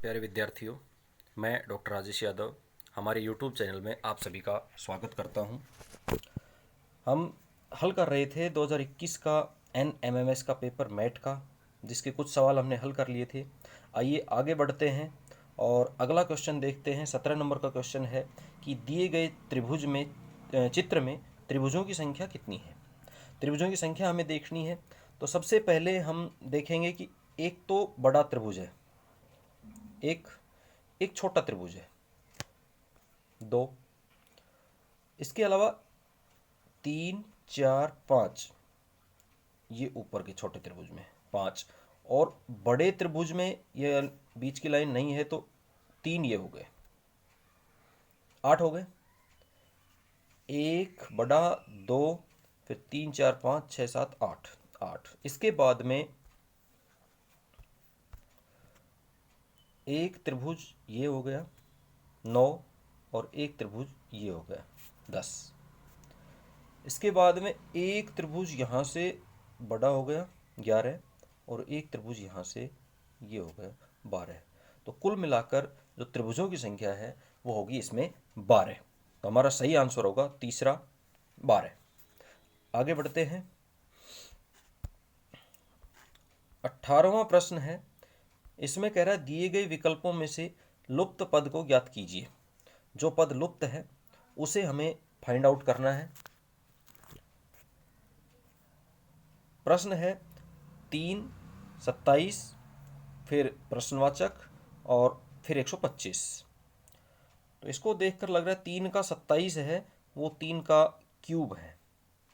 प्यारे विद्यार्थियों, मैं डॉक्टर राजेश यादव हमारे यूट्यूब चैनल में आप सभी का स्वागत करता हूं। हम हल कर रहे थे 2021 का NMMS का पेपर मैट का, जिसके कुछ सवाल हमने हल कर लिए थे। आइए आगे बढ़ते हैं और अगला क्वेश्चन देखते हैं। 17 नंबर का क्वेश्चन है कि दिए गए त्रिभुज में चित्र में त्रिभुजों की संख्या कितनी है। त्रिभुजों की संख्या हमें देखनी है। तो सबसे पहले हम देखेंगे कि एक तो बड़ा त्रिभुज है, एक एक छोटा त्रिभुज है, दो, इसके अलावा तीन, चार, पाँच, ये ऊपर के छोटे त्रिभुज में पाँच, और बड़े त्रिभुज में ये बीच की लाइन नहीं है तो तीन, ये हो गए, आठ हो गए। एक बड़ा, दो, फिर तीन, चार, पाँच, छः, सात, आठ, आठ। इसके बाद में एक त्रिभुज ये हो गया, नौ, और एक त्रिभुज ये हो गया, 10। इसके बाद में एक त्रिभुज यहाँ से बड़ा हो गया, 11, और एक त्रिभुज यहाँ से ये हो गया, 12। तो कुल मिलाकर जो त्रिभुजों की संख्या है वो होगी इसमें 12। तो हमारा सही आंसर होगा तीसरा, 12। आगे बढ़ते हैं। 18वां प्रश्न है, इसमें कह रहा है दिए गए विकल्पों में से लुप्त पद को ज्ञात कीजिए। जो पद लुप्त है उसे हमें फाइंड आउट करना है। प्रश्न है 3, 27, फिर प्रश्नवाचक और फिर 125। तो इसको देखकर लग रहा है 3 का 27 है, वो 3 का क्यूब है,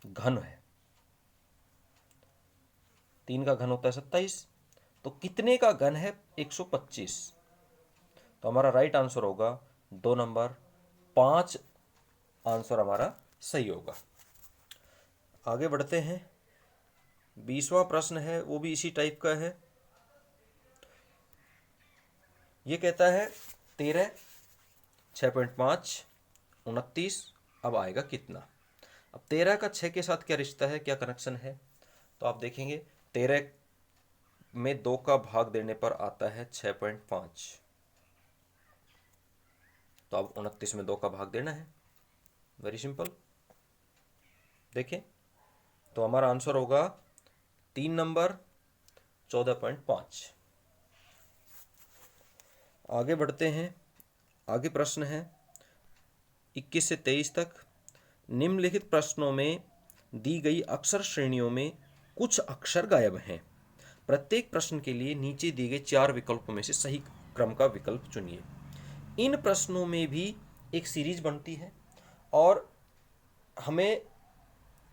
घन है। 3 का घन होता है 27, तो कितने का घन है 125। तो हमारा राइट आंसर होगा 2 नंबर, 5 आंसर हमारा सही होगा। आगे बढ़ते हैं। 20वां प्रश्न है, वो भी इसी टाइप का है। ये कहता है 13, 6.5, 29, अब आएगा कितना। अब 13 का 6 के साथ क्या रिश्ता है, क्या कनेक्शन है, तो आप देखेंगे 13 में 2 का भाग देने पर आता है 6.5। तो अब 29 में 2 का भाग देना है, वेरी सिंपल। देखें तो हमारा आंसर होगा 3 नंबर, 14.5। आगे बढ़ते हैं। आगे प्रश्न है 21 से 23 तक। निम्नलिखित प्रश्नों में दी गई अक्षर श्रेणियों में कुछ अक्षर गायब हैं। प्रत्येक प्रश्न के लिए नीचे दिए गए 4 विकल्पों में से सही क्रम का विकल्प चुनिए। इन प्रश्नों में भी एक सीरीज बनती है और हमें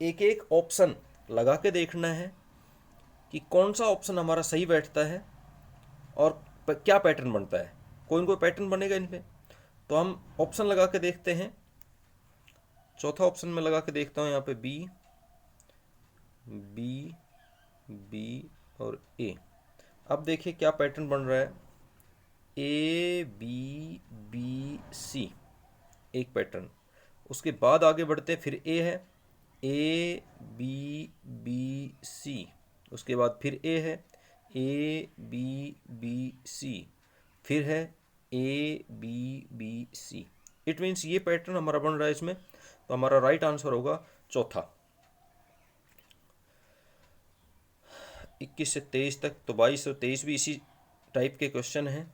एक एक ऑप्शन लगा के देखना है कि कौन सा ऑप्शन हमारा सही बैठता है और क्या पैटर्न बनता है। कोई ना कोई पैटर्न बनेगा इन पे। तो हम ऑप्शन लगा के देखते हैं। चौथा ऑप्शन में लगा के देखता हूँ, यहाँ पे बी, बी, बी और ए। अब देखिए क्या पैटर्न बन रहा है। ए, बी, बी, सी, एक पैटर्न। उसके बाद आगे बढ़ते फिर ए है, ए, बी, बी, सी। उसके बाद फिर ए है, ए, बी, बी, सी। फिर है A, B, B, C. It means ये पैटर्न हमारा बन रहा है इसमें। तो हमारा राइट आंसर होगा चौथा। 21 से 23 तक। तो 22 और 23 भी इसी टाइप के क्वेश्चन हैं।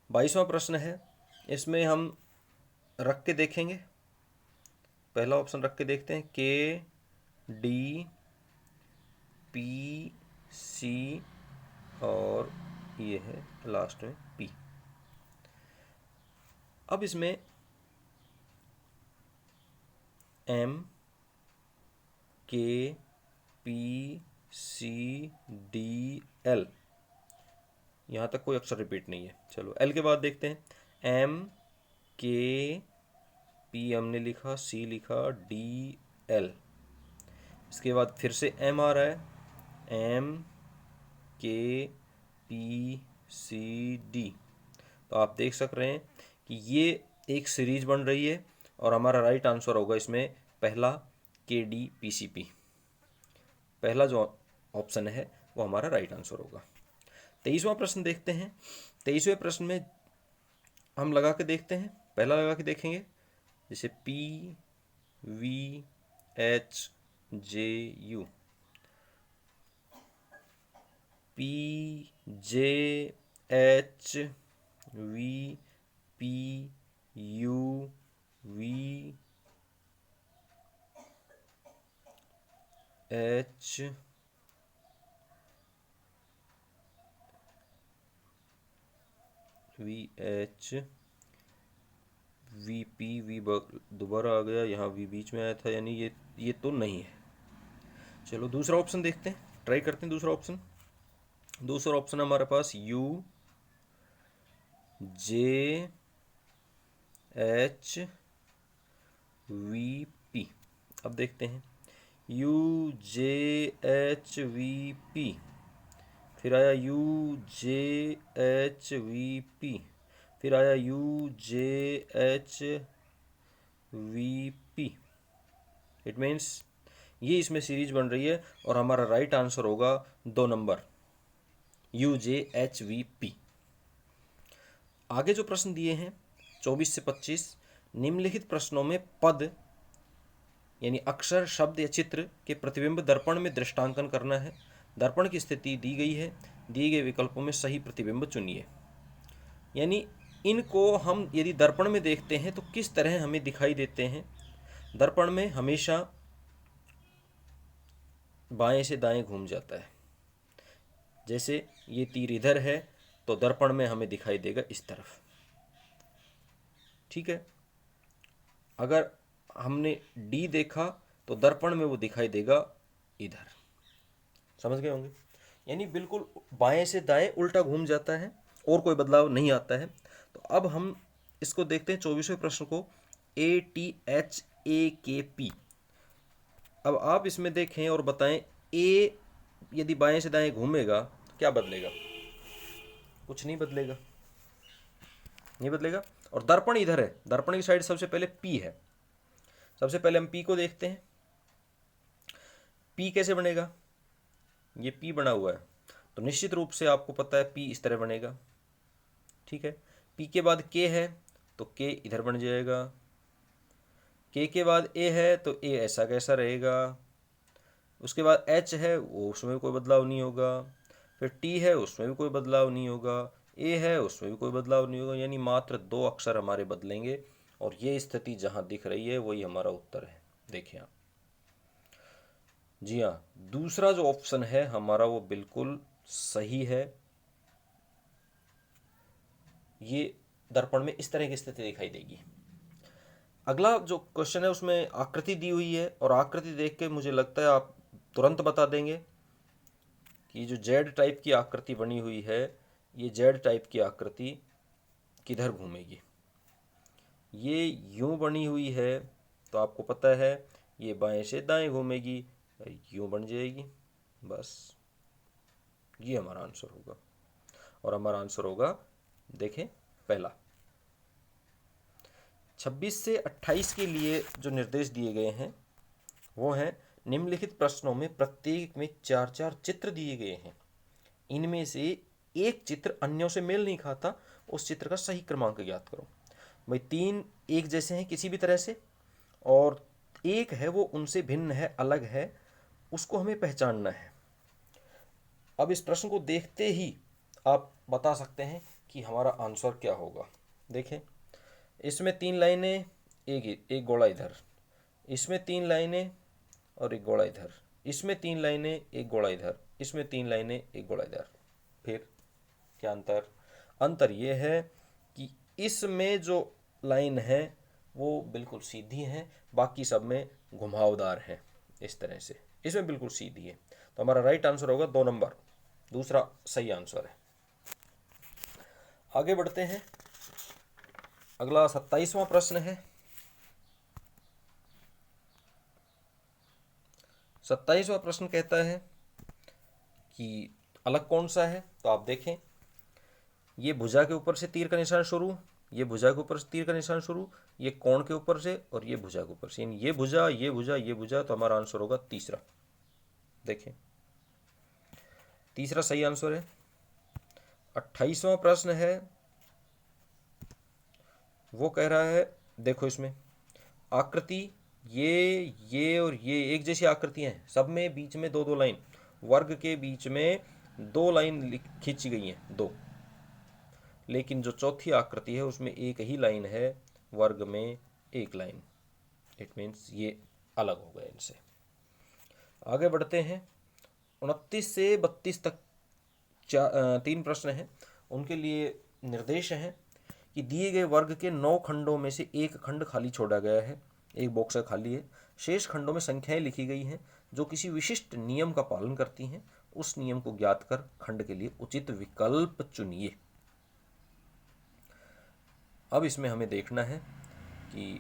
22वां प्रश्न है, इसमें हम रख के देखेंगे। पहला ऑप्शन रख के देखते हैं, के, डी, पी, सी, और ये है लास्ट में पी। अब इसमें एम, के, पी, सी, डी, एल, यहाँ तक कोई अक्षर रिपीट नहीं है। चलो एल के बाद देखते हैं। एम, के, पी हमने लिखा, सी लिखा, डी, एल। इसके बाद फिर से एम आ रहा है, एम, के, पी, सी, डी। तो आप देख सक रहे हैं कि ये एक सीरीज बन रही है और हमारा राइट आंसर होगा इसमें पहला, के, डी, पी, सी, पी। पहला जो ऑप्शन है वो हमारा राइट आंसर होगा। 23वां प्रश्न देखते हैं। 23वें प्रश्न में हम लगा के देखते हैं, पहला लगा के देखेंगे, जैसे P V H J U, P J H V P U V H V H V P V दोबारा आ गया, यहाँ वी बीच में आया था, यानी ये तो नहीं है। चलो दूसरा ऑप्शन देखते हैं, ट्राई करते हैं दूसरा ऑप्शन। दूसरा ऑप्शन हमारे पास U J H V P. अब देखते हैं, U J H V P, फिर आया U J H V P, फिर आया U J H V P. It means ये इसमें सीरीज बन रही है और हमारा राइट आंसर होगा 2 number, you J H V P. आगे जो प्रश्न दिए हैं 24 से 25, निम्नलिखित प्रश्नों में पद यानी अक्षर, शब्द या चित्र के प्रतिबिंब दर्पण में दृष्टांकन करना है। दर्पण की स्थिति दी गई है, दिए गए विकल्पों में सही प्रतिबिंब चुनिए। यानी इनको हम यदि दर्पण में देखते हैं तो किस तरह हमें दिखाई देते हैं। दर्पण में हमेशा बाएं से दाएं घूम जाता है। जैसे ये तीर इधर है तो दर्पण में हमें दिखाई देगा इस तरफ, ठीक है। अगर हमने डी देखा तो दर्पण में वो दिखाई देगा इधर, समझ गए होंगे। यानी बिल्कुल बाएं से दाएं उल्टा घूम जाता है और कोई बदलाव नहीं आता है। तो अब हम इसको देखते हैं 24वें प्रश्न को, ATHAKP। अब आप इसमें देखें और बताएं, ए यदि बाएं से दाएं घूमेगा तो क्या बदलेगा? कुछ नहीं बदलेगा, नहीं बदलेगा। और दर्पण इधर है, दर्पण की साइड सबसे पहले पी है। सबसे पहले हम पी को देखते हैं, पी कैसे बनेगा? ये पी बना हुआ है तो निश्चित रूप से आपको पता है पी इस तरह बनेगा, ठीक है। पी के बाद के है तो के इधर बन जाएगा, के बाद ए है तो ए ऐसा कैसा रहेगा, उसके बाद एच है वो उसमें भी कोई बदलाव नहीं होगा, फिर टी है उसमें भी कोई बदलाव नहीं होगा, ए है उसमें भी कोई बदलाव नहीं होगा। यानी मात्र 2 अक्षर हमारे बदलेंगे और ये स्थिति जहाँ दिख रही है वही हमारा उत्तर है। देखिए आप, जी हाँ, दूसरा जो ऑप्शन है हमारा वो बिल्कुल सही है। ये दर्पण में इस तरह की स्थिति दिखाई देगी। अगला जो क्वेश्चन है उसमें आकृति दी हुई है और आकृति देख के मुझे लगता है आप तुरंत बता देंगे कि जो जेड टाइप की आकृति बनी हुई है, ये जेड टाइप की आकृति किधर घूमेगी। ये यूं बनी हुई है तो आपको पता है ये बाएं से दाएं घूमेगी, यूं बन जाएगी, बस ये हमारा आंसर होगा। और हमारा आंसर होगा, देखें पहला। 26 से 28 के लिए जो निर्देश दिए गए हैं वो हैं, निम्नलिखित प्रश्नों में प्रत्येक में 4-4 चित्र दिए गए हैं। इनमें से एक चित्र अन्यों से मेल नहीं खाता, उस चित्र का सही क्रमांक ज्ञात करो। भाई 3 एक जैसे हैं किसी भी तरह से और एक है वो उनसे भिन्न है, अलग है, उसको हमें पहचानना है। अब इस प्रश्न को देखते ही आप बता सकते हैं कि हमारा आंसर क्या होगा। देखें, इसमें 3 लाइनें, एक गोला इधर, इसमें 3 लाइनें और एक गोला इधर, इसमें 3 लाइनें, एक गोला इधर, इसमें 3 लाइनें, एक गोला इधर। फिर क्या अंतर? अंतर ये है कि इसमें जो लाइन है वो बिल्कुल सीधी है, बाकी सब में घुमावदार है इस तरह से, इसमें बिल्कुल सीधी है। तो हमारा राइट आंसर होगा 2 नंबर, दूसरा सही आंसर है। आगे बढ़ते हैं, अगला 27वां प्रश्न है। 27वां प्रश्न कहता है कि अलग कौन सा है? तो आप देखें, ये भुजा के ऊपर से तीर का निशान शुरू, ये भुजा के ऊपर से तीर का निशान शुरू, ये कोण के ऊपर से और ये भुजा के ऊपर से, यानी ये भुजा, ये भुजा, ये भुजा। तो हमारा आंसर होगा तीसरा। देखें, तीसरा सही आंसर है। 28वां प्रश्न है, वो कह रहा है, देखो इसमें आकृति ये और ये एक जैसी आकृतियां हैं, सब में बीच में दो दो लाइन, वर्ग के बीच में दो लाइन खींची गई हैं, दो, लेकिन जो चौथी आकृति है उसमें एक ही लाइन है, वर्ग में एक लाइन। इट मीन्स ये अलग हो गए इनसे। आगे बढ़ते हैं, 29 से 32 तक तीन प्रश्न हैं, उनके लिए निर्देश हैं कि दिए गए वर्ग के 9 खंडों में से एक खंड खाली छोड़ा गया है, एक बॉक्स खाली है, शेष खंडों में संख्याएं लिखी गई हैं जो किसी विशिष्ट नियम का पालन करती हैं, उस नियम को ज्ञात कर खंड के लिए उचित विकल्प चुनिए। अब इसमें हमें देखना है कि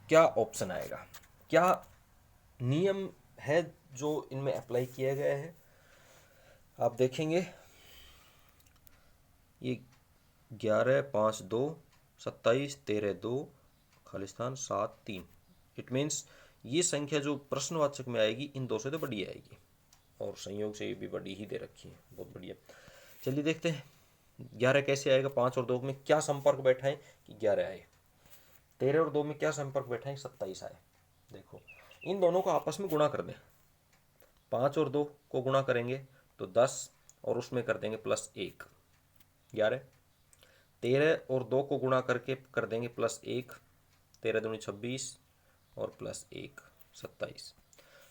क्या ऑप्शन आएगा, क्या नियम है जो इनमें अप्लाई किया गया है। आप देखेंगे ये 11 5 2 27 13 2 खालिस्तान 7 3। इट मीन्स ये संख्या जो प्रश्नवाचक में आएगी इन दो से तो बड़ी आएगी, और संयोग से ये भी बड़ी ही दे रखी है, बहुत बढ़िया। चलिए देखते हैं 11 कैसे आएगा, 5 और 2 में क्या संपर्क बैठा है कि 11 आए, 13 और 2 में क्या संपर्क बैठा है 27 आए। देखो इन दोनों को आपस में गुणा कर दें, 5 और 2 को गुणा करेंगे तो 10 और उसमें कर देंगे +1, 11। 13 और 2 को गुणा करके कर देंगे +1, 13 दूनी 26 और +1 27।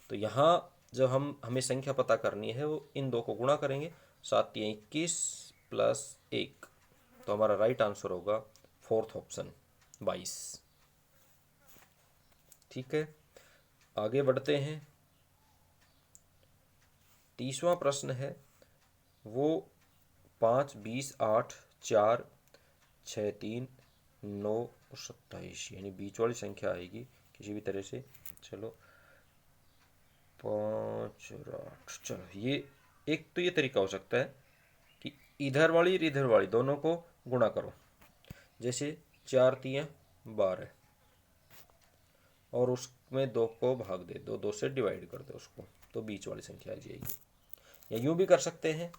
तो यहाँ जब हमें संख्या पता करनी है वो इन दो को गुणा करेंगे, 7 3 21 +1, तो हमारा राइट आंसर होगा फोर्थ ऑप्शन 22। ठीक है, आगे बढ़ते हैं। 30वां प्रश्न है, वो 5 20 8 4 6 3 9 और 27, यानी बीच वाली संख्या आएगी किसी भी तरह से। चलो 5 और 8, चलो ये एक तो ये तरीका हो सकता है कि इधर वाली और इधर वाली दोनों को गुणा करो, जैसे 4 3 12 और उसमें 2 को भाग दे दो, 2 से डिवाइड कर दो उसको, तो बीच वाली संख्या आ जाएगी। या यूं भी कर सकते हैं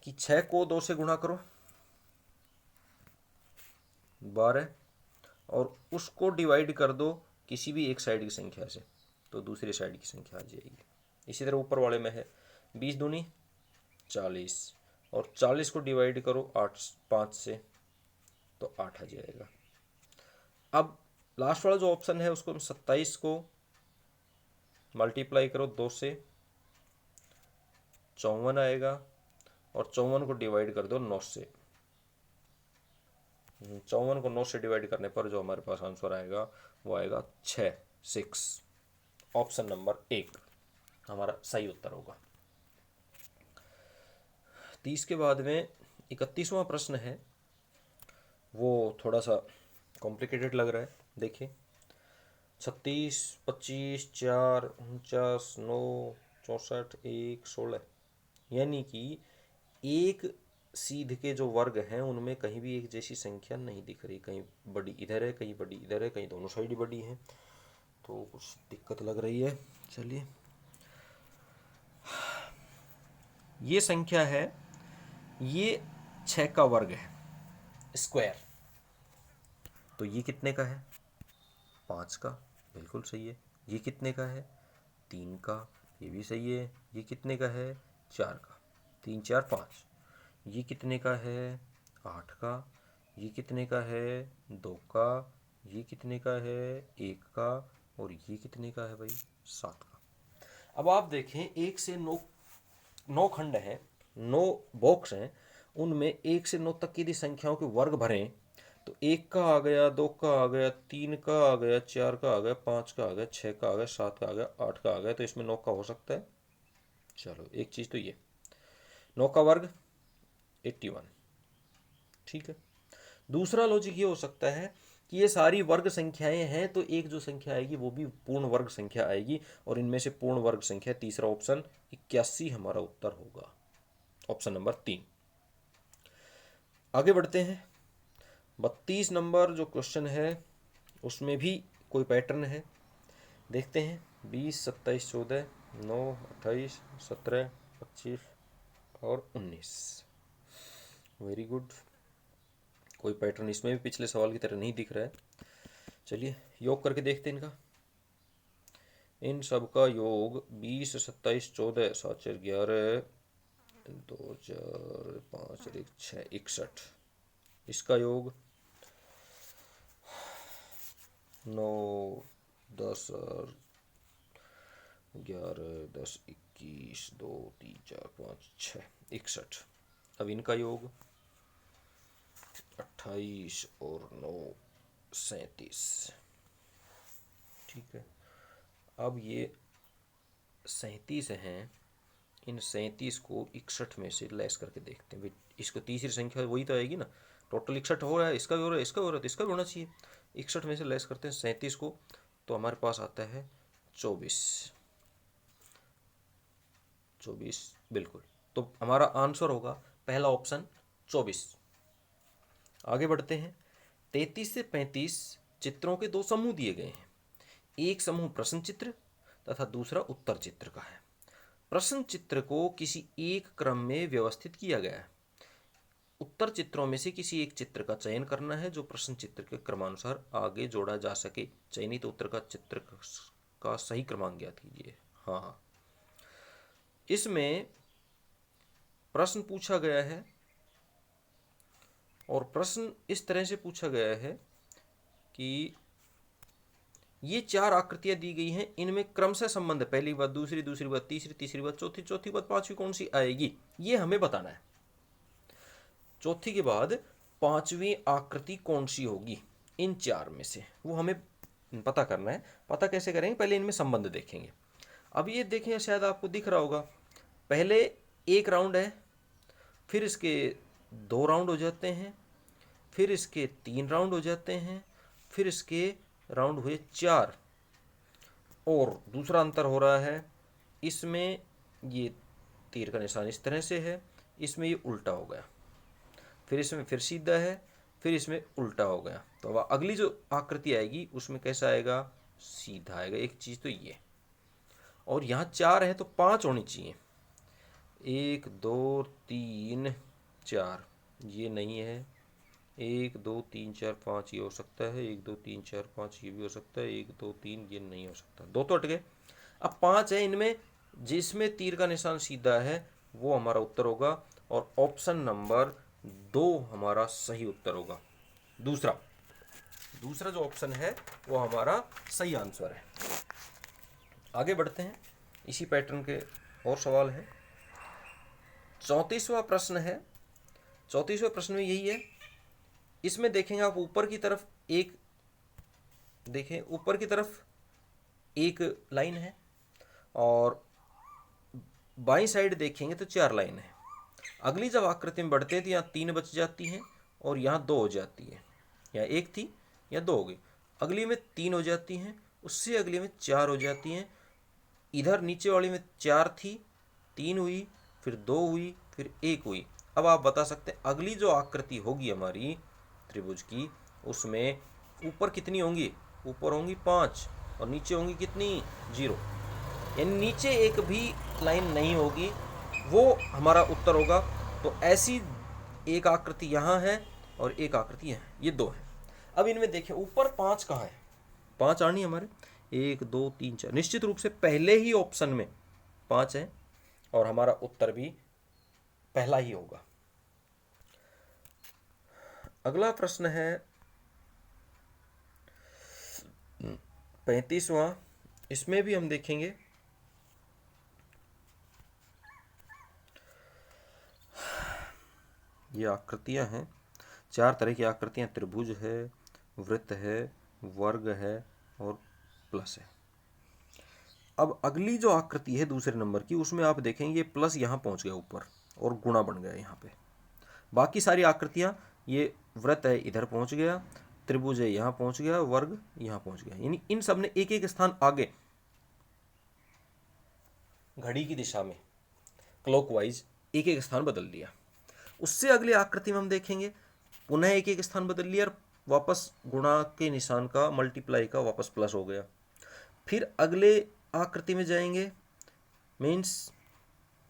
कि 6 को 2 से गुणा करो 12 और उसको डिवाइड कर दो किसी भी एक साइड की संख्या से, तो दूसरी साइड की संख्या आ जाएगी। इसी तरह ऊपर वाले में है 20 दूनी 40 और 40 को डिवाइड करो 5 से, तो 8 आ जाएगा। अब लास्ट वाला जो ऑप्शन है उसको 27 को मल्टीप्लाई करो 2 से, 54 आएगा, और 54 को डिवाइड कर दो 9 से। 54 को 9 से डिवाइड करने पर जो हमारे पास आंसर आएगा वो आएगा 6 ऑप्शन नंबर 1 हमारा सही उत्तर होगा। 30 के बाद में 31वां प्रश्न है, वो थोड़ा सा कॉम्प्लिकेटेड लग रहा है। देखिए 36 25 4 49 9 64 1 16, यानी कि एक सीध के जो वर्ग हैं उनमें कहीं भी एक जैसी संख्या नहीं दिख रही, कहीं बड़ी इधर है कहीं बड़ी इधर है, कहीं दोनों साइड ही बड़ी है, तो कुछ दिक्कत लग रही है। चलिए ये संख्या है, ये 6 का वर्ग है स्क्वायर, तो ये कितने का है 5 का, बिल्कुल सही है। ये कितने का है 3 का, ये भी सही है। ये कितने का है 4 का, 3 4 5। ये कितने का है 8 का, ये कितने का है 2 का, ये कितने का है 1 का, और ये कितने का है भाई 7 का। अब आप देखें 1 से 9 खंड हैं, 9 बॉक्स हैं, उनमें 1 से 9 तक की यदि संख्याओं के वर्ग भरें तो 1 का आ गया, 2 का आ गया, 3 का आ गया, 4 का आ गया, 5 का आ गया, 6 का आ गया, 7 का आ गया, 8 का आ गया, तो इसमें 9 का हो सकता है। चलो एक चीज़ तो ये 9 का वर्ग 81, ठीक है। दूसरा लॉजिक ये हो सकता है कि ये सारी वर्ग संख्याएं हैं, तो एक जो संख्या आएगी वो भी पूर्ण वर्ग संख्या आएगी, और इनमें से पूर्ण वर्ग संख्या तीसरा ऑप्शन 81 हमारा उत्तर होगा, ऑप्शन नंबर 3। आगे बढ़ते हैं, 32 नंबर जो क्वेश्चन है उसमें भी कोई पैटर्न है, देखते हैं। 20 27 14 9 28 17 25 और 19। Very good. कोई पैटर्न इसमें भी पिछले सवाल की तरह नहीं दिख रहा है। चलिए योग करके देखते हैं इनका। इन सब का योग 20, 27, 14, 7, 4, 11, 2, 4, 5, 6, 61। इसका योग 9, 10 और 11, 10, 21, 2, 3, 4, 5, 6, 61। अब इनका योग 28 और 9, 37। ठीक है। अब ये 37 हैं, इन 37 को 61 में से लेस करके देखते हैं। भाई इसको तीसरी संख्या वही तो आएगी ना। टोटल 61 हो रहा है, इसका भी हो रहा है, इसका भी हो रहा है, तो इसका भी होना चाहिए। 61 में से लेस करते हैं 37 को, तो हमारे पास आता है 24। 24 बिल्कुल। तो हमारा आंसर होगा पहला ऑप्शन 24। आगे बढ़ते हैं। 33 से 35 चित्रों के दो समूह दिए गए हैं। एक समूह प्रश्न चित्र तथा दूसरा उत्तर चित्र का है। प्रश्न चित्र को किसी एक क्रम में व्यवस्थित किया गया है। उत्तर चित्रों में से किसी एक चित्र का चयन करना है जो प्रश्न चित्र के क्रमानुसार आगे जोड़ा जा सके। चयनित उत्तर का चित्र का सही क्रमांक ज्ञात कीजिए। हाँ हाँ, इसमें प्रश्न पूछा गया है और प्रश्न इस तरह से पूछा गया है कि ये 4 आकृतियां दी गई हैं, इनमें क्रमशः संबंध, पहली बात, दूसरी बात, तीसरी बात, चौथी बात, पांचवी कौन सी आएगी, ये हमें बताना है। चौथी के बाद पांचवी आकृति कौन सी होगी इन 4 में से, वो हमें पता करना है। पता कैसे करेंगे, पहले इनमें संबंध देखेंगे। अब ये देखें, शायद आपको दिख रहा होगा, पहले एक राउंड है, फिर इसके 2 राउंड हो जाते हैं, फिर इसके 3 राउंड हो जाते हैं, फिर इसके राउंड हुए 4। और दूसरा अंतर हो रहा है, इसमें ये तीर का निशान इस तरह से है, इसमें ये उल्टा हो गया, फिर इसमें फिर सीधा है, फिर इसमें उल्टा हो गया। तो अब अगली जो आकृति आएगी उसमें कैसा आएगा, सीधा आएगा। एक चीज़ तो ये, और यहाँ 4 है तो 5 होनी चाहिए। 1, 2, 3, 4 ये नहीं है। 1, 2, 3, 4, 5 ये हो सकता है। 1, 2, 3, 4, 5 ये भी हो सकता है। 1, 2, 3 ये नहीं हो सकता। 2 तो हट गए। अब 5 है, इनमें जिसमें तीर का निशान सीधा है वो हमारा उत्तर होगा, और ऑप्शन नंबर 2 हमारा सही उत्तर होगा। दूसरा जो ऑप्शन है वो हमारा सही आंसर है। आगे बढ़ते हैं, इसी पैटर्न के और सवाल है। 34वां प्रश्न है। 34वें प्रश्न में यही है। इसमें देखेंगे आप, ऊपर की तरफ एक, देखें ऊपर की तरफ एक लाइन है और बाईं साइड देखेंगे तो 4 लाइन है। अगली जब आकृति में बढ़ते हैं तो यहाँ 3 बच जाती हैं और यहाँ 2 हो जाती है। यहाँ 1 थी, यहाँ 2 हो गई। अगली में 3 हो जाती हैं, उससे अगली में 4 हो जाती हैं। इधर नीचे वाली में 4 थी, 3 हुई, फिर 2 हुई, फिर 1 हुई। अब आप बता सकते हैं अगली जो आकृति होगी हमारी त्रिभुज की, उसमें ऊपर कितनी होंगी, ऊपर होंगी 5 और नीचे होंगी कितनी, 0। यानी नीचे एक भी लाइन नहीं होगी, वो हमारा उत्तर होगा। तो ऐसी एक आकृति यहाँ है और एक आकृति यहाँ, ये 2 है। अब इनमें देखें ऊपर 5 कहाँ है, 5 आनी हमारे, 1, 2, 3, 4, निश्चित रूप से पहले ही ऑप्शन में 5 है और हमारा उत्तर भी पहला ही होगा। अगला प्रश्न है 35वां। इसमें भी हम देखेंगे ये आकृतियां हैं, 4 तरह की आकृतियां, त्रिभुज है, वृत्त है, वर्ग है और प्लस है। अब अगली जो आकृति है दूसरे नंबर की, उसमें आप देखेंगे ये प्लस यहाँ पहुँच गया ऊपर और गुणा बन गया यहाँ पे। बाकी सारी आकृतियाँ, ये वृत्त है इधर पहुँच गया, त्रिभुज है यहाँ पहुँच गया, वर्ग यहाँ पहुँच गया। यानी इन सब ने एक एक स्थान आगे घड़ी की दिशा में क्लॉकवाइज एक एक स्थान बदल दिया। उससे अगली आकृति में हम देखेंगे पुनः एक एक स्थान बदल लिया और वापस गुणा के निशान का, मल्टीप्लाई का वापस प्लस हो गया। फिर अगले आकृति में जाएंगे, मीन्स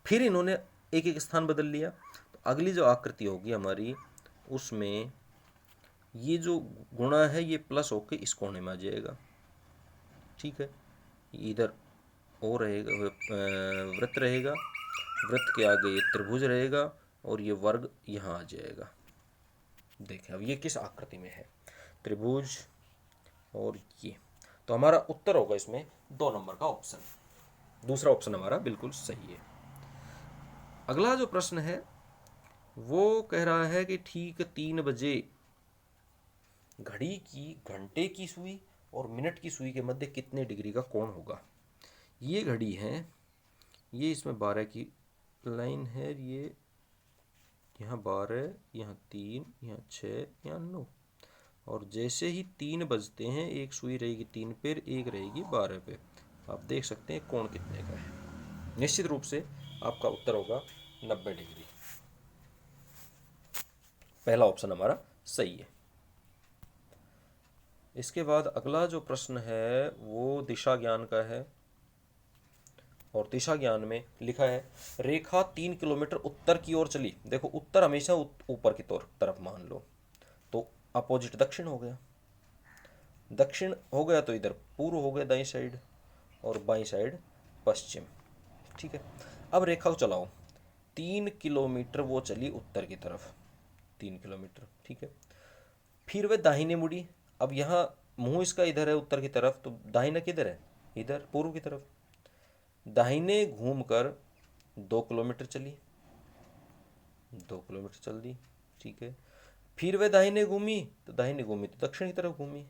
फिर इन्होंने एक एक स्थान बदल लिया। तो अगली जो आकृति होगी हमारी, उसमें ये जो गुणा है ये प्लस होके इस कोने में आ जाएगा। ठीक है, इधर ओ रहेगा, वृत्त रहेगा, वृत्त के आगे ये त्रिभुज रहेगा और ये वर्ग यहाँ आ जाएगा। देखें अब ये किस आकृति में है, त्रिभुज और ये। तो हमारा उत्तर होगा इसमें 2 नंबर का ऑप्शन, दूसरा ऑप्शन हमारा बिल्कुल सही है। अगला जो प्रश्न है वो कह रहा है कि ठीक 3 बजे घड़ी की घंटे की सुई और मिनट की सुई के मध्य कितने डिग्री का कोण होगा। ये घड़ी है, ये इसमें 12 की लाइन है, ये यहाँ 12, यहाँ 3, यहाँ 6, यहाँ 9। और जैसे ही 3 बजते हैं एक सुई रहेगी 3 पे, एक रहेगी 12 पे। आप देख सकते हैं कोण कितने का है। निश्चित रूप से आपका उत्तर होगा 90 डिग्री। पहला ऑप्शन हमारा सही है। इसके बाद अगला जो प्रश्न है वो दिशा ज्ञान का है, और दिशा ज्ञान में लिखा है रेखा 3 किलोमीटर उत्तर की ओर चली। देखो उत्तर हमेशा ऊपर की तरफ मान लो, तो अपोजिट दक्षिण हो गया, दक्षिण हो गया तो इधर पूर्व हो गया दाईं साइड, और बाईं साइड पश्चिम। ठीक है, अब रेखा को चलाओ, 3 किलोमीटर वो चली उत्तर की तरफ, 3 किलोमीटर। ठीक है, फिर वे दाहिने मुड़ी। अब यहाँ मुंह इसका इधर है उत्तर की तरफ, तो दाहिना किधर है, इधर पूर्व की तरफ। दाहिने घूमकर 2 किलोमीटर चली, 2 किलोमीटर चल दी। ठीक है, फिर वे दाहिने घूमी, तो दाहिने घूमी तो दक्षिण की तरफ घूमी,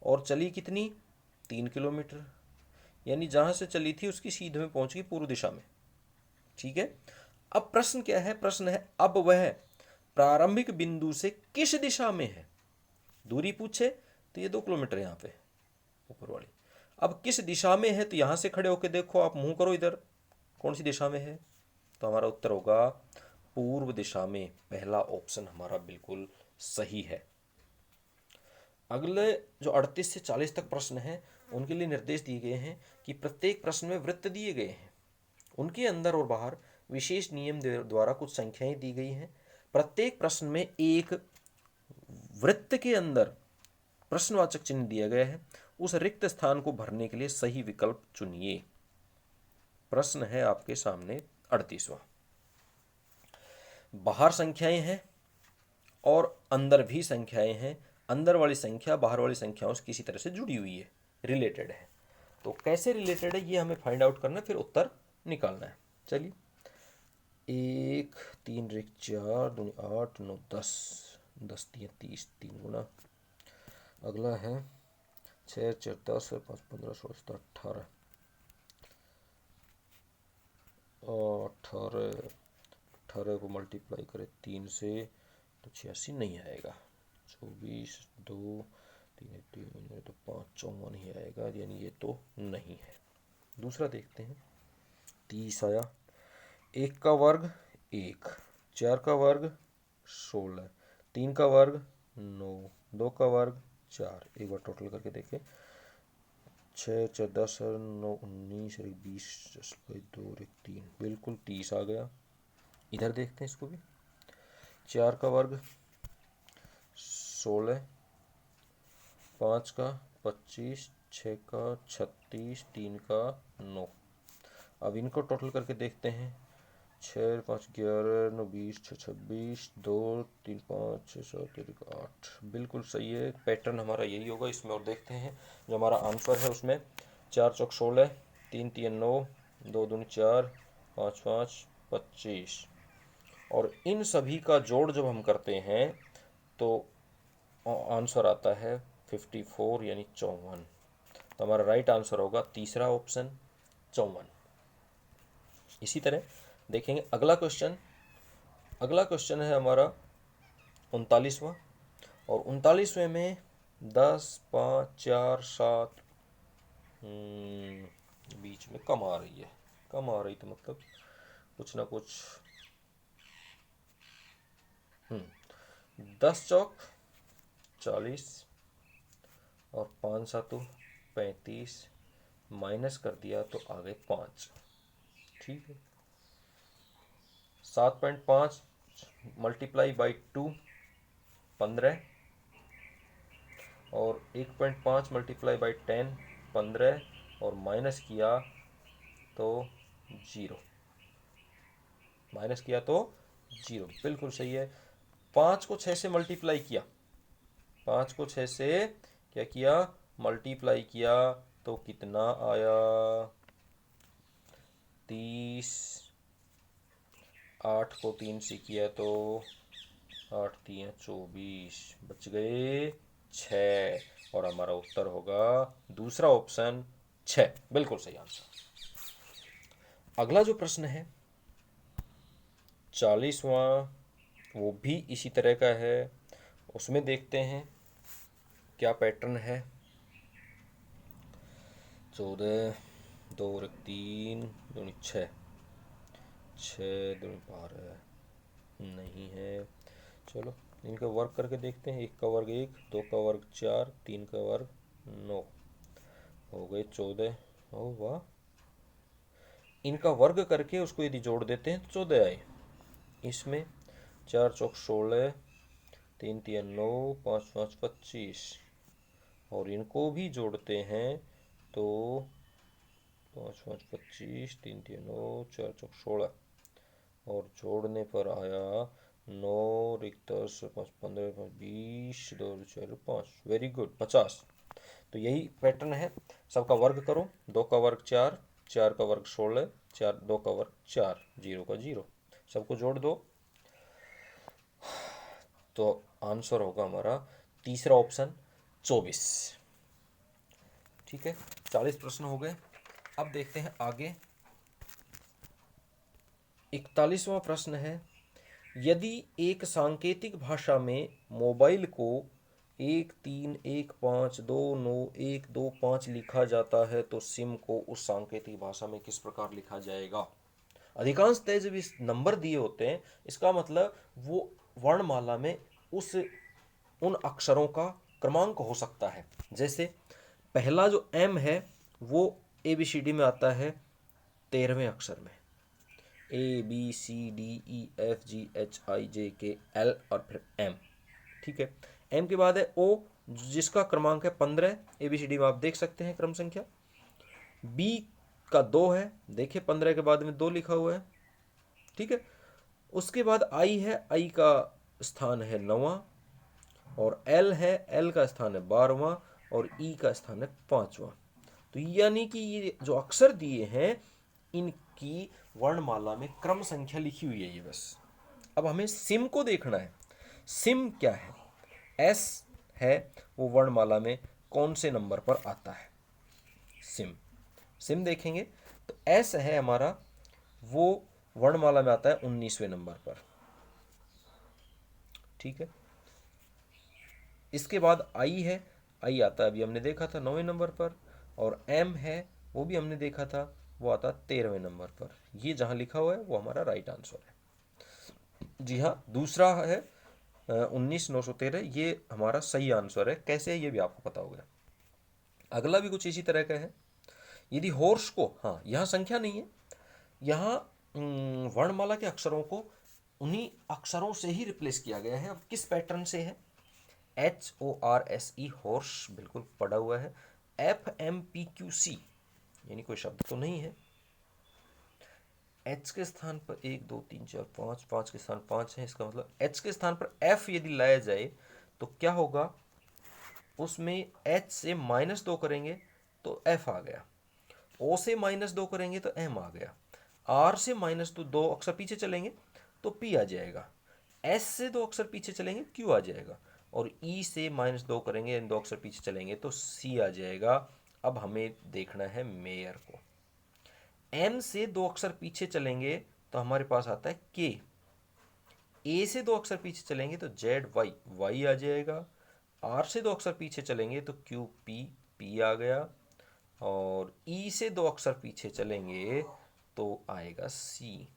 और चली कितनी, 3 किलोमीटर। यानी जहां से चली थी उसकी सीधे में पहुंच गई पूर्व दिशा में। ठीक है, अब प्रश्न क्या है, प्रश्न है अब वह प्रारंभिक बिंदु से किस दिशा में है। दूरी पूछे तो ये 2 किलोमीटर यहाँ पे ऊपर वाली। अब किस दिशा में है, तो यहां से खड़े होकर देखो, आप मुंह करो इधर, कौन सी दिशा में है, तो हमारा उत्तर होगा पूर्व दिशा में। पहला ऑप्शन हमारा बिल्कुल सही है। अगले जो 38 से 40 तक प्रश्न हैं उनके लिए निर्देश दिए गए हैं कि प्रत्येक प्रश्न में वृत्त दिए गए हैं, उनके अंदर और बाहर विशेष नियम द्वारा कुछ संख्याएं दी गई हैं। प्रत्येक प्रश्न में एक वृत्त के अंदर प्रश्नवाचक चिन्ह दिया गया है, उस रिक्त स्थान को भरने के लिए सही विकल्प चुनिए। प्रश्न है आपके सामने 38वां। बाहर संख्याएं हैं और अंदर भी संख्याएं हैं, अंदर वाली संख्या बाहर वाली संख्याओं से किसी तरह से जुड़ी हुई है, रिलेटेड है। तो कैसे रिलेटेड है ये हमें फाइंड आउट करना है, फिर उत्तर निकालना है। चलिए, 1 3 रेख 4 दूनी 8 9 10, 10 3 30, 3 गुना। अगला है 6 4 10 5 15 16 17 18, 18 को मल्टीप्लाई करें 3 से तो 86 नहीं आएगा, 24 2 3 3 तो 5 54 ही आएगा, यानी ये तो नहीं है। दूसरा देखते हैं, 30 आया, 1 का वर्ग 1, 4 का वर्ग 16, 3 का वर्ग 9, 2 का वर्ग 4। एक बार टोटल करके देखें, 6 4 10 9 19 और 20 10 2 और 3, बिल्कुल 30 आ गया। इधर देखते हैं इसको भी, 4 का वर्ग 16, 5 का 25, 6 का 36, 3 का 9। अब इनको टोटल करके देखते हैं, 6 5 11 9 20 6 26 2 3 5 6 7 1 8, बिल्कुल सही है। पैटर्न हमारा यही होगा इसमें। और देखते हैं जो हमारा आंसर है उसमें 4 चौक 16, 3 3 9, 2 दूनी 4, 5 5 25, और इन सभी का जोड़ जब हम करते हैं तो आंसर आता है 54 यानी 54। तो हमारा राइट आंसर होगा तीसरा ऑप्शन 54। इसी तरह देखेंगे अगला क्वेश्चन। अगला क्वेश्चन है हमारा 39वां, और 39वें में 10 5 4 7 बीच में कम आ रही है, कम आ रही तो मतलब कुछ ना कुछ 10 चौक 40 और 5 सातु 35, माइनस कर दिया तो आ गए 5। ठीक है, 7.5 मल्टीप्लाई बाई 2 15, और 1.5 मल्टीप्लाई बाई 10 15, और माइनस किया तो 0, माइनस किया तो 0, बिल्कुल सही है। 5 को 6 से मल्टीप्लाई किया, 5 को 6 से क्या किया, मल्टीप्लाई किया, तो कितना आया, 30। 8 को 3 से किया तो 8 3 24, बच गए 6, और हमारा उत्तर होगा दूसरा ऑप्शन 6, बिल्कुल सही आंसर। अगला जो प्रश्न है 40वां, वो भी इसी तरह का है। उसमें देखते हैं क्या पैटर्न है। 14, 2 और 3, 2 6, 6 2 12 नहीं है। चलो इनका वर्ग करके देखते हैं। 1 का वर्ग 1, 2 का वर्ग 4, 3 का वर्ग 9, हो गए 14। ओ वाह, इनका वर्ग करके उसको यदि जोड़ देते हैं तो 14 आए। इसमें 4 चौक 16, 3 3 9, 5 5 25, और इनको भी जोड़ते हैं तो 5 5 25, 3 3 9, 4 चौक 16, और जोड़ने पर आया 9 एक 10 5 15 5 20, 2 4 5, वेरी गुड 50। तो यही पैटर्न है। सबका वर्ग करो, 2 का वर्ग 4, 4 का वर्ग 16, 4 2 का वर्ग 4, 0 का 0, सबको जोड़ दो तो आंसर होगा हमारा तीसरा ऑप्शन 24। ठीक है, 40 प्रश्न हो गए। अब देखते हैं आगे। 41वां प्रश्न है, यदि एक सांकेतिक भाषा में मोबाइल को 13152912 लिखा जाता है तो सिम को उस सांकेतिक भाषा में किस प्रकार लिखा जाएगा। अधिकांशतः जब इस नंबर दिए होते हैं, इसका मतलब वो वर्णमाला में उस उन अक्षरों का क्रमांक हो सकता है। जैसे पहला जो एम है वो ABCD में आता है 13वें अक्षर में, ABCDEFGHIJKL और फिर M। ठीक है, M के बाद है O जिसका क्रमांक है 15, ABCD में आप देख सकते हैं क्रम संख्या। B का 2 है, देखिए 15 के बाद में 2 लिखा हुआ है। ठीक है, उसके बाद I है, I का स्थान है 9वां, और L है, L का स्थान है 12वां, और E का स्थान है 5वां। तो यानी कि ये जो अक्षर दिए हैं इनकी वर्णमाला में क्रम संख्या लिखी हुई है ये बस। अब हमें सिम को देखना है। सिम क्या है, एस है, वो वर्णमाला में कौन से नंबर पर आता है। सिम सिम देखेंगे तो एस है हमारा, वो वर्णमाला में आता है 19वें नंबर पर। ठीक है, इसके बाद आई है, आई आता है, अभी हमने देखा था 9वें नंबर पर, और एम है वो भी हमने देखा था, वो आता 13वें नंबर पर। ये जहां लिखा हुआ है वो हमारा राइट आंसर है। जी हाँ, दूसरा है 19,913, ये हमारा सही आंसर है। कैसे है ये भी आपको पता होगा। अगला भी कुछ इसी तरह का है। यदि हॉर्स को, हाँ यहाँ संख्या नहीं है, यहाँ वर्णमाला के अक्षरों को उन्हीं अक्षरों से ही रिप्लेस किया गया है। अब किस पैटर्न से है, HORSE हॉर्स बिल्कुल पड़ा हुआ है। FMPQC यानी कोई शब्द तो नहीं है। H के स्थान पर 1 2 3 4 5, 5 के स्थान 5 है, इसका मतलब H के स्थान पर F यदि लाया जाए तो क्या होगा, उसमें H से -2 करेंगे तो F आ गया, O से -2 करेंगे तो M आ गया, R से -2 अक्षर पीछे चलेंगे तो P आ जाएगा, S से 2 अक्षर पीछे चलेंगे Q आ जाएगा, और E से -2 करेंगे, इन 2 अक्षर पीछे चलेंगे तो C आ जाएगा। अब हमें देखना है मेयर को। N से 2 अक्षर पीछे चलेंगे तो हमारे पास आता है K, A से 2 अक्षर पीछे चलेंगे तो ZY Y आ जाएगा, R से 2 अक्षर पीछे चलेंगे तो QP P आ गया, और E से 2 अक्षर पीछे चलेंगे तो आएगा C।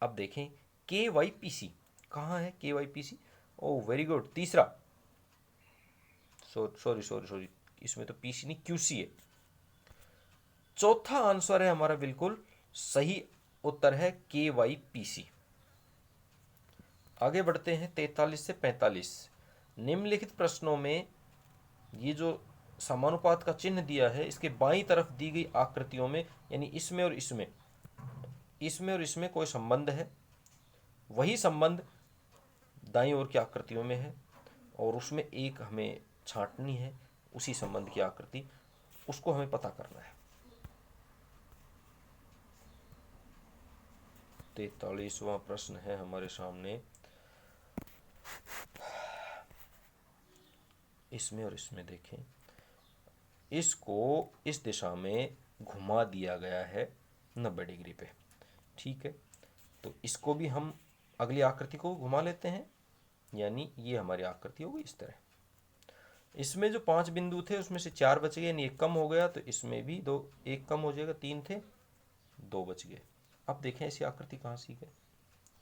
अब देखें KYPC कहाँ है, KYPC, ओ वेरी गुड, तीसरा, सॉरी इसमें तो PC नहीं QC है। चौथा आंसर है हमारा बिल्कुल सही उत्तर है KYPC। आगे बढ़ते हैं 43 से 45। निम्नलिखित प्रश्नों में ये जो समानुपात का चिन्ह दिया है इसके बाईं तरफ दी गई आकृतियों में, यानी इसमें और इसमें, इसमें और इसमें कोई संबंध है, वही संबंध दाईं ओर की आकृतियों में है और उसमें एक हमें छांटनी है उसी संबंध की आकृति, उसको हमें पता करना है। 43वां प्रश्न है हमारे सामने, इसमें और इसमें देखें, इसको इस दिशा में घुमा दिया गया है 90 डिग्री पे, ठीक है। तो इसको भी हम अगली आकृति को घुमा लेते हैं, यानी ये हमारी आकृति होगी इस तरह। इसमें जो 5 बिंदु थे उसमें से 4 बच गए, यानी एक कम हो गया, तो इसमें भी दो, एक कम हो जाएगा, 3 थे, 2 बच गए। अब देखें ऐसी आकृति कहाँ सी है,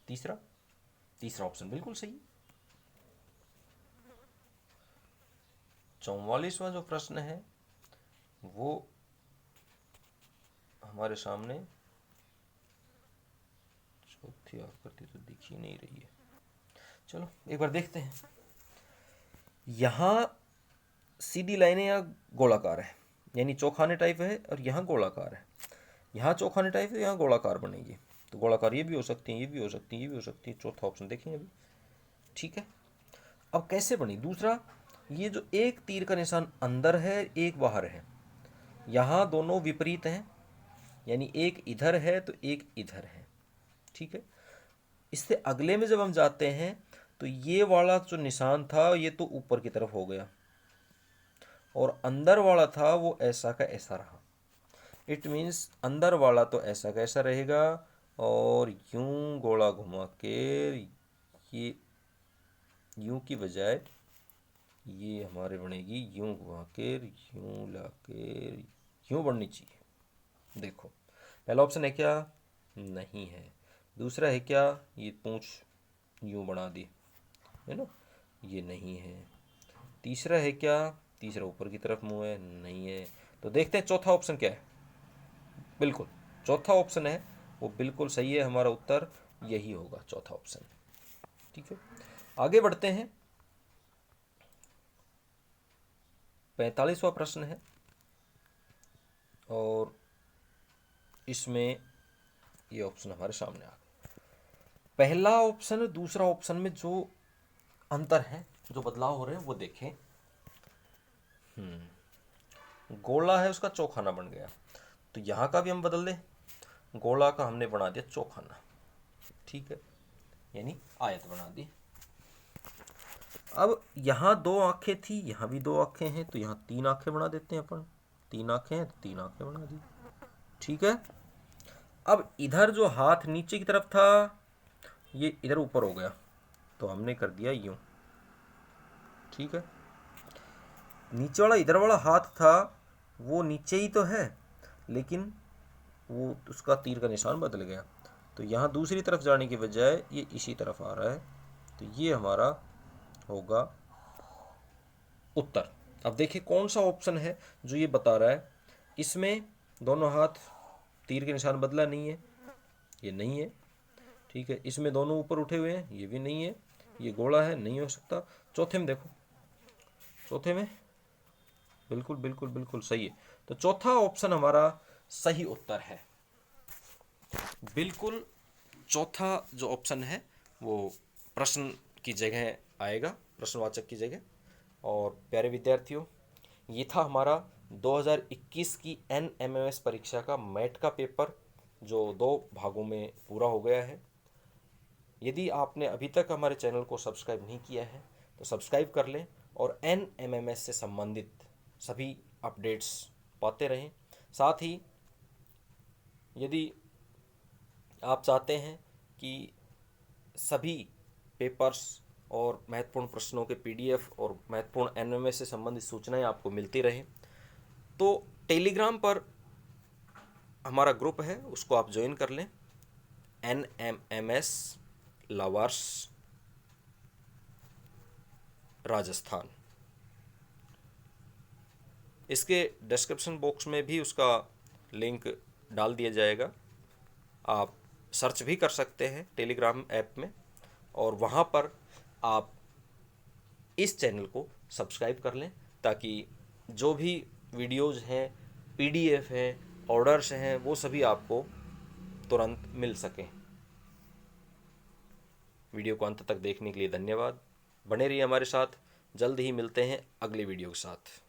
तीसरा ऑप्शन बिल्कुल सही। 44वां जो प्रश्न है वो हमारे सामने, चौथी आकृति तो दिख ही नहीं रही है, चलो एक बार देखते हैं। यहाँ सीधी लाइनें या गोलाकार है, यानी चौखाने टाइप है, और यहाँ गोलाकार है। यहाँ चौखाने टाइप है, यहाँ गोलाकार बनेगी, तो गोलाकार ये भी हो सकती है, ये भी हो सकती है, ये भी हो सकती है, चौथा ऑप्शन देखेंगे अभी, ठीक है। अब कैसे बनी दूसरा, ये जो एक तीर का निशान अंदर है एक बाहर है, यहाँ दोनों विपरीत हैं, यानी एक इधर है तो एक इधर है, ठीक है। इससे अगले में जब हम जाते हैं तो ये वाला जो निशान था ये तो ऊपर की तरफ हो गया, और अंदर वाला था वो ऐसा का ऐसा रहा। इट मीन्स अंदर वाला तो ऐसा का ऐसा रहेगा, और यूं गोला घुमा के ये यूं की बजाय ये हमारे बनेगी यूं घुमा के, यूं ला के, यूं बननी चाहिए। देखो पहला ऑप्शन है क्या, नहीं है। दूसरा है क्या, ये पूंछ यूं बना दी है ना, ये नहीं है। तीसरा है क्या, तीसरा ऊपर की तरफ मुंह है, नहीं है। तो देखते हैं चौथा ऑप्शन क्या है, बिल्कुल चौथा ऑप्शन है वो बिल्कुल सही है, हमारा उत्तर यही होगा, चौथा ऑप्शन, ठीक है। आगे बढ़ते हैं, 45वां प्रश्न है, और इसमें ये ऑप्शन हमारे सामने आ गए। पहला ऑप्शन और दूसरा ऑप्शन में जो अंतर है, जो बदलाव हो रहे हैं वो देखें। गोला है उसका चौखाना बन गया, तो यहाँ का भी हम बदल दें, गोला का हमने बना दिया चौखाना, ठीक है, यानी आयत बना दी। अब यहाँ 2 आंखें थी, यहाँ भी 2 आंखें हैं, तो यहाँ 3 आंखें बना देते हैं अपन, 3 आंखें हैं तो 3 आंखें बना दी, ठीक है। अब इधर जो हाथ नीचे की तरफ था ये इधर ऊपर हो गया, तो हमने कर दिया यूं, ठीक है। नीचे वाला इधर वाला हाथ था वो नीचे ही तो है, लेकिन वो उसका तीर का निशान बदल गया, तो यहाँ दूसरी तरफ जाने की बजाय ये इसी तरफ आ रहा है, तो ये हमारा होगा उत्तर। अब देखिए कौन सा ऑप्शन है जो ये बता रहा है, इसमें दोनों हाथ तीर के निशान बदला नहीं है, ये नहीं है, ठीक है। इसमें दोनों ऊपर उठे हुए हैं, ये भी नहीं है, ये गोला है, नहीं हो सकता। चौथे में देखो, चौथे में बिल्कुल बिल्कुल बिल्कुल सही है, तो चौथा ऑप्शन हमारा सही उत्तर है, बिल्कुल चौथा जो ऑप्शन है वो प्रश्न की जगह आएगा, प्रश्नवाचक की जगह। और प्यारे विद्यार्थियों, ये था हमारा 2021 की NMMS परीक्षा का मैट का पेपर, जो 2 भागों में पूरा हो गया है। यदि आपने अभी तक हमारे चैनल को सब्सक्राइब नहीं किया है तो सब्सक्राइब कर लें, और NMMS से संबंधित सभी अपडेट्स पाते रहें। साथ ही यदि आप चाहते हैं कि सभी पेपर्स और महत्वपूर्ण प्रश्नों के PDF और महत्वपूर्ण NMMS से संबंधित सूचनाएं आपको मिलती रहें, तो टेलीग्राम पर हमारा ग्रुप है, उसको आप ज्वाइन कर लें, NMMS लवर्स राजस्थान। इसके डिस्क्रिप्शन बॉक्स में भी उसका लिंक डाल दिया जाएगा, आप सर्च भी कर सकते हैं टेलीग्राम ऐप में, और वहाँ पर आप इस चैनल को सब्सक्राइब कर लें, ताकि जो भी वीडियोज़ हैं, पीडीएफ है, ऑर्डर्स हैं, वो सभी आपको तुरंत मिल सकें। वीडियो को अंत तक देखने के लिए धन्यवाद। बने रहिए हमारे साथ, जल्द ही मिलते हैं अगली वीडियो के साथ।